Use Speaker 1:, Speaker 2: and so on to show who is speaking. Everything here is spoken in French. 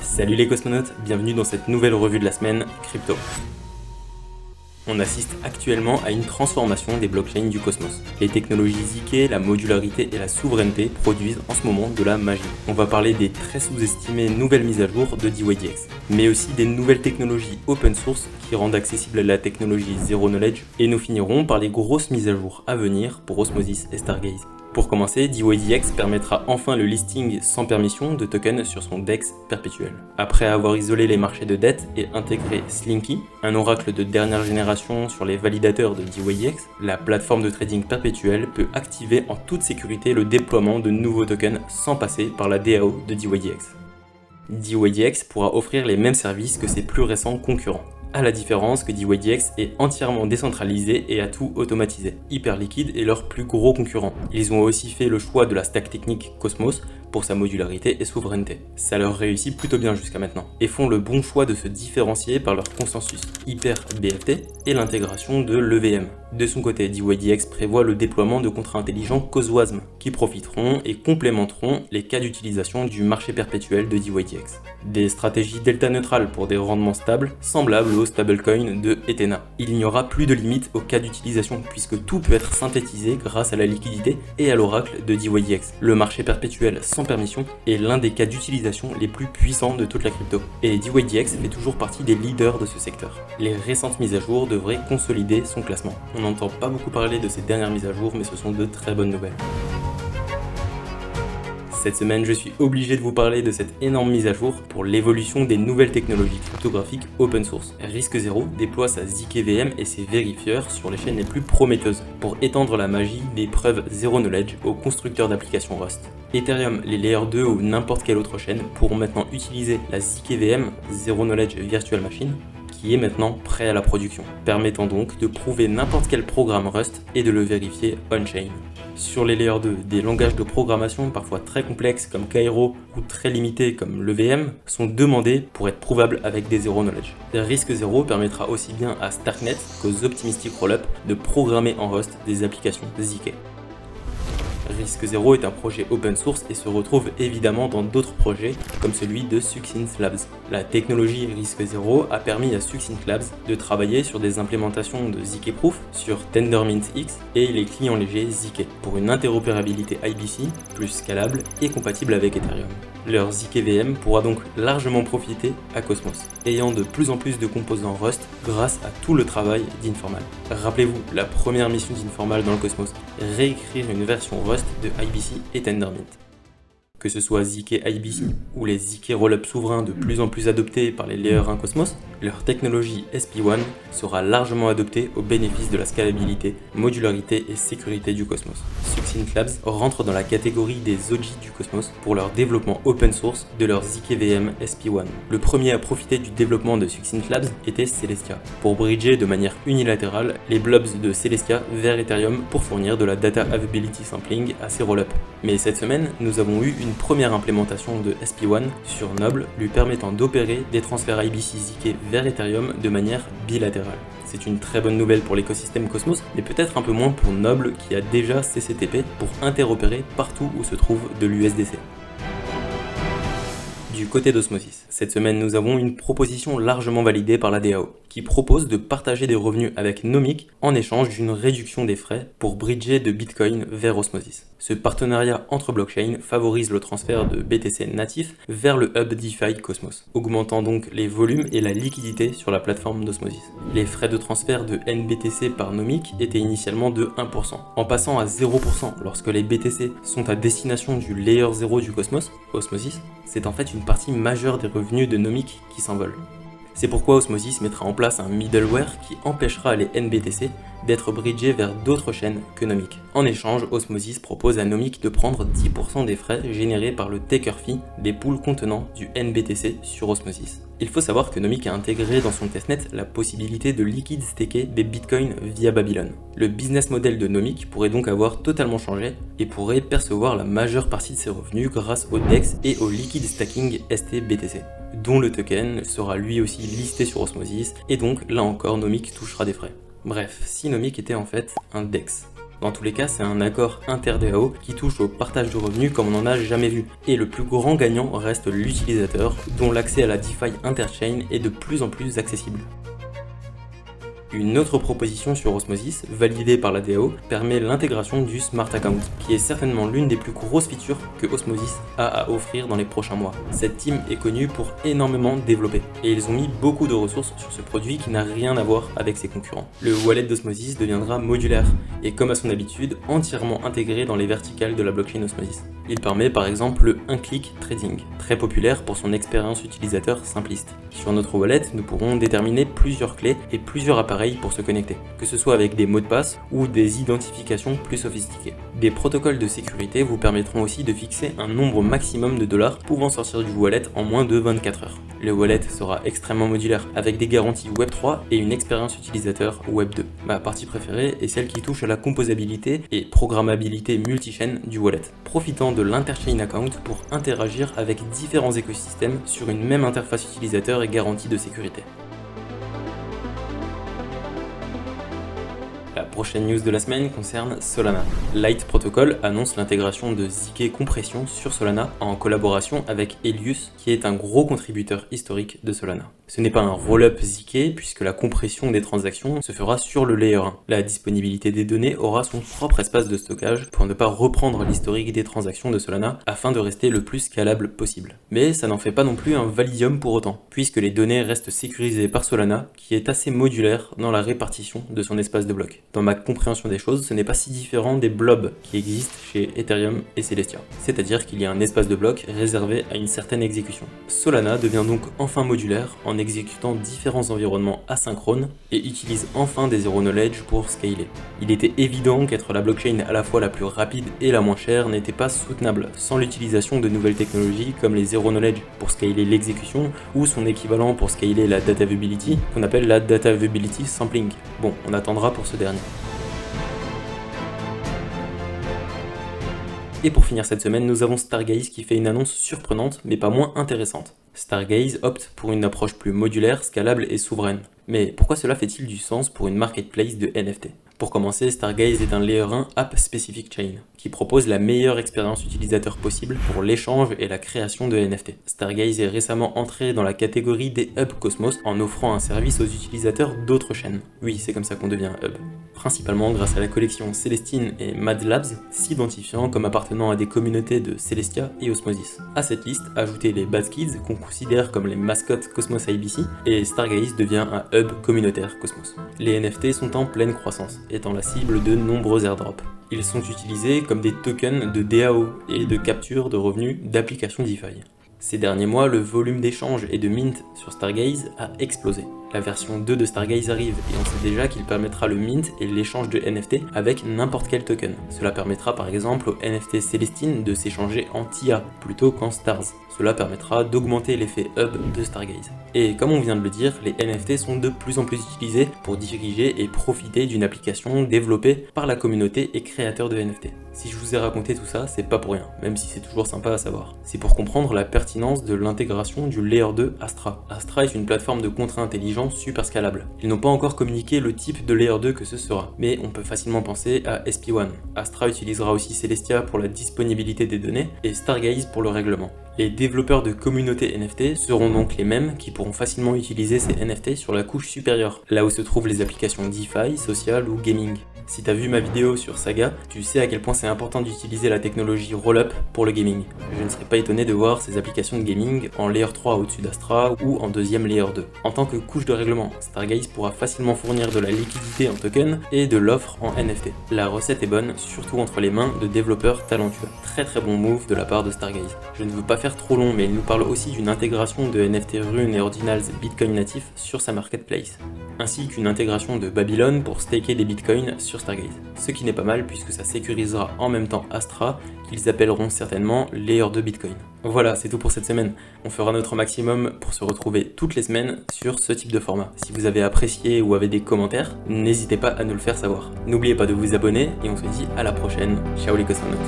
Speaker 1: Salut les cosmonautes, bienvenue dans cette nouvelle revue de la semaine crypto. On assiste actuellement à une transformation des blockchains du cosmos. Les technologies ZK, la modularité et la souveraineté produisent en ce moment de la magie. On va parler des très sous-estimées nouvelles mises à jour de DYDX, mais aussi des nouvelles technologies open source qui rendent accessible la technologie Zero Knowledge, et nous finirons par les grosses mises à jour à venir pour Osmosis et Stargaze. Pour commencer, DYDX permettra enfin le listing sans permission de tokens sur son DEX perpétuel. Après avoir isolé les marchés de dette et intégré Slinky, un oracle de dernière génération sur les validateurs de DYDX, la plateforme de trading perpétuel peut activer en toute sécurité le déploiement de nouveaux tokens sans passer par la DAO de DYDX. DYDX pourra offrir les mêmes services que ses plus récents concurrents, à la différence que DYDX est entièrement décentralisé et à tout automatisé. Hyperliquid est leur plus gros concurrent. Ils ont aussi fait le choix de la stack technique Cosmos pour sa modularité et souveraineté. Ça leur réussit plutôt bien jusqu'à maintenant, et font le bon choix de se différencier par leur consensus HyperBFT et l'intégration de l'EVM. De son côté, DYDX prévoit le déploiement de contrats intelligents CosWasm, qui profiteront et complémenteront les cas d'utilisation du marché perpétuel de DYDX. Des stratégies delta neutrales pour des rendements stables, semblables au stablecoin de Ethena. Il n'y aura plus de limite aux cas d'utilisation, puisque tout peut être synthétisé grâce à la liquidité et à l'oracle de DYDX. Le marché perpétuel sans permission est l'un des cas d'utilisation les plus puissants de toute la crypto, et DYDX fait toujours partie des leaders de ce secteur. Les récentes mises à jour devraient consolider son classement. On n'entend pas beaucoup parler de ces dernières mises à jour, mais ce sont de très bonnes nouvelles. Cette semaine, je suis obligé de vous parler de cette énorme mise à jour pour l'évolution des nouvelles technologies cryptographiques open source. Risque Zero déploie sa ZKVM et ses vérifieurs sur les chaînes les plus prometteuses pour étendre la magie des preuves Zero Knowledge aux constructeurs d'applications Rust. Ethereum, les Layer 2 ou n'importe quelle autre chaîne pourront maintenant utiliser la ZKVM Zero Knowledge Virtual Machine, qui est maintenant prêt à la production, permettant donc de prouver n'importe quel programme Rust et de le vérifier on-chain. Sur les Layer 2, des langages de programmation parfois très complexes comme Cairo ou très limités comme l'EVM sont demandés pour être prouvables avec des Zero Knowledge. Risque Zero permettra aussi bien à Starknet qu'aux Optimistic Rollup de programmer en Rust des applications ZK. Risque Zero est un projet open source et se retrouve évidemment dans d'autres projets comme celui de Succinct Labs. La technologie Risque Zero a permis à Succinct Labs de travailler sur des implémentations de ZK-Proof sur Tendermint X et les clients légers ZK pour une interopérabilité IBC plus scalable et compatible avec Ethereum. Leur ZKVM pourra donc largement profiter à Cosmos, ayant de plus en plus de composants Rust grâce à tout le travail d'Informal. Rappelez-vous, la première mission d'Informal dans le Cosmos, réécrire une version Rust de IBC et Tendermint. Que ce soit ZK IBC ou les ZK Rollup souverains de plus en plus adoptés par les Layer 1 Cosmos, leur technologie SP1 sera largement adoptée au bénéfice de la scalabilité, modularité et sécurité du Cosmos. Succinct Labs rentre dans la catégorie des OG du Cosmos pour leur développement open source de leur ZKVM SP1. Le premier à profiter du développement de Succinct Labs était Celestia, pour bridger de manière unilatérale les blobs de Celestia vers Ethereum pour fournir de la data availability sampling à ses rollups. Mais cette semaine, nous avons eu une première implémentation de SP1 sur Noble lui permettant d'opérer des transferts IBC ZK vers Ethereum de manière bilatérale. C'est une très bonne nouvelle pour l'écosystème Cosmos, mais peut-être un peu moins pour Noble qui a déjà CCTP pour interopérer partout où se trouve de l'USDC. Du côté d'Osmosis, cette semaine nous avons une proposition largement validée par la DAO, qui propose de partager des revenus avec Nomic en échange d'une réduction des frais pour bridger de Bitcoin vers Osmosis. Ce partenariat entre blockchains favorise le transfert de BTC natif vers le hub DeFi Cosmos, augmentant donc les volumes et la liquidité sur la plateforme d'Osmosis. Les frais de transfert de NBTC par Nomic étaient initialement de 1%, en passant à 0% lorsque les BTC sont à destination du Layer 0 du Cosmos, Osmosis. C'est en fait une partie majeure des revenus de Nomic qui s'envolent. C'est pourquoi Osmosis mettra en place un middleware qui empêchera les NBTC d'être bridgés vers d'autres chaînes que Nomic. En échange, Osmosis propose à Nomic de prendre 10% des frais générés par le taker fee des pools contenant du NBTC sur Osmosis. Il faut savoir que Nomic a intégré dans son testnet la possibilité de liquide staker des bitcoins via Babylon. Le business model de Nomic pourrait donc avoir totalement changé et pourrait percevoir la majeure partie de ses revenus grâce au DEX et au liquid stacking STBTC, dont le token sera lui aussi listé sur Osmosis, et donc là encore Nomic touchera des frais. Bref, si Nomic était en fait un DEX. Dans tous les cas, c'est un accord inter-DAO qui touche au partage de revenus comme on n'en a jamais vu. Et le plus grand gagnant reste l'utilisateur, dont l'accès à la DeFi Interchain est de plus en plus accessible. Une autre proposition sur Osmosis, validée par la DAO, permet l'intégration du Smart Account, qui est certainement l'une des plus grosses features que Osmosis a à offrir dans les prochains mois. Cette team est connue pour énormément développer, et ils ont mis beaucoup de ressources sur ce produit qui n'a rien à voir avec ses concurrents. Le wallet d'Osmosis deviendra modulaire, et comme à son habitude, entièrement intégré dans les verticales de la blockchain Osmosis. Il permet par exemple le un-click trading, très populaire pour son expérience utilisateur simpliste. Sur notre wallet, nous pourrons déterminer plusieurs clés et plusieurs appareils pour se connecter, que ce soit avec des mots de passe ou des identifications plus sophistiquées. Des protocoles de sécurité vous permettront aussi de fixer un nombre maximum de dollars pouvant sortir du wallet en moins de 24 heures. Le wallet sera extrêmement modulaire, avec des garanties Web3 et une expérience utilisateur Web2. Ma partie préférée est celle qui touche à la composabilité et programmabilité multi-chaîne du wallet, profitant de l'Interchain Account pour interagir avec différents écosystèmes sur une même interface utilisateur et garantie de sécurité. La prochaine news de la semaine concerne Solana. Light Protocol annonce l'intégration de ZK Compression sur Solana en collaboration avec Helius, qui est un gros contributeur historique de Solana. Ce n'est pas un roll-up ZK puisque la compression des transactions se fera sur le layer 1. La disponibilité des données aura son propre espace de stockage pour ne pas reprendre l'historique des transactions de Solana afin de rester le plus scalable possible. Mais ça n'en fait pas non plus un validium pour autant, puisque les données restent sécurisées par Solana, qui est assez modulaire dans la répartition de son espace de bloc. Dans ma compréhension des choses, ce n'est pas si différent des blobs qui existent chez Ethereum et Celestia, c'est-à-dire qu'il y a un espace de bloc réservé à une certaine exécution. Solana devient donc enfin modulaire en exécutant différents environnements asynchrones et utilise enfin des zero knowledge pour scaler. Il était évident qu'être la blockchain à la fois la plus rapide et la moins chère n'était pas soutenable sans l'utilisation de nouvelles technologies comme les zero knowledge pour scaler l'exécution ou son équivalent pour scaler la data viewability qu'on appelle la data viewability sampling. Bon, on attendra pour ce dernier. Et pour finir cette semaine, nous avons Stargaze qui fait une annonce surprenante mais pas moins intéressante. Stargaze opte pour une approche plus modulaire, scalable et souveraine. Mais pourquoi cela fait-il du sens pour une marketplace de NFT ? Pour commencer, Stargaze est un Layer 1 App Specific Chain qui propose la meilleure expérience utilisateur possible pour l'échange et la création de NFT. Stargaze est récemment entré dans la catégorie des hubs Cosmos en offrant un service aux utilisateurs d'autres chaînes. Oui, c'est comme ça qu'on devient un hub. Principalement grâce à la collection Celestine et Mad Labs, s'identifiant comme appartenant à des communautés de Celestia et Osmosis. À cette liste, ajoutez les Bad Kids qu'on considère comme les mascottes Cosmos IBC et Stargaze devient un hub communautaire Cosmos. Les NFT sont en pleine croissance, étant la cible de nombreux airdrops. Ils sont utilisés comme des tokens de DAO et de capture de revenus d'applications DeFi. Ces derniers mois, le volume d'échanges et de mint sur Stargaze a explosé. La version 2 de Stargaze arrive et on sait déjà qu'il permettra le mint et l'échange de NFT avec n'importe quel token. Cela permettra par exemple au NFT Celestine de s'échanger en TIA plutôt qu'en Stars. Cela permettra d'augmenter l'effet hub de Stargaze. Et comme on vient de le dire, les NFT sont de plus en plus utilisés pour diriger et profiter d'une application développée par la communauté et créateurs de NFT. Si je vous ai raconté tout ça, c'est pas pour rien, même si c'est toujours sympa à savoir. C'est pour comprendre la pertinence de l'intégration du Layer 2 Astra. Astra est une plateforme de contrat intelligent super scalable. Ils n'ont pas encore communiqué le type de Layer 2 que ce sera, mais on peut facilement penser à SP1. Astra utilisera aussi Celestia pour la disponibilité des données et Stargaze pour le règlement. Les développeurs de communautés NFT seront donc les mêmes qui pourront facilement utiliser ces NFT sur la couche supérieure, là où se trouvent les applications DeFi, social ou gaming. Si t'as vu ma vidéo sur Saga, tu sais à quel point c'est important d'utiliser la technologie Rollup pour le gaming. Je ne serais pas étonné de voir ces applications de gaming en Layer 3 au-dessus d'Astra ou en deuxième Layer 2. En tant que couche de règlement, Stargaze pourra facilement fournir de la liquidité en token et de l'offre en NFT. La recette est bonne, surtout entre les mains de développeurs talentueux. Très bon move de la part de Stargaze. Je ne veux pas faire trop long, mais il nous parle aussi d'une intégration de NFT Rune et Ordinals Bitcoin natifs sur sa marketplace, ainsi qu'une intégration de Babylon pour staker des bitcoins sur Stargaze. Ce qui n'est pas mal puisque ça sécurisera en même temps Astra, qu'ils appelleront certainement Layer 2 Bitcoin. Voilà, c'est tout pour cette semaine. On fera notre maximum pour se retrouver toutes les semaines sur ce type de format. Si vous avez apprécié ou avez des commentaires, n'hésitez pas à nous le faire savoir. N'oubliez pas de vous abonner et on se dit à la prochaine. Ciao les cosmonautes.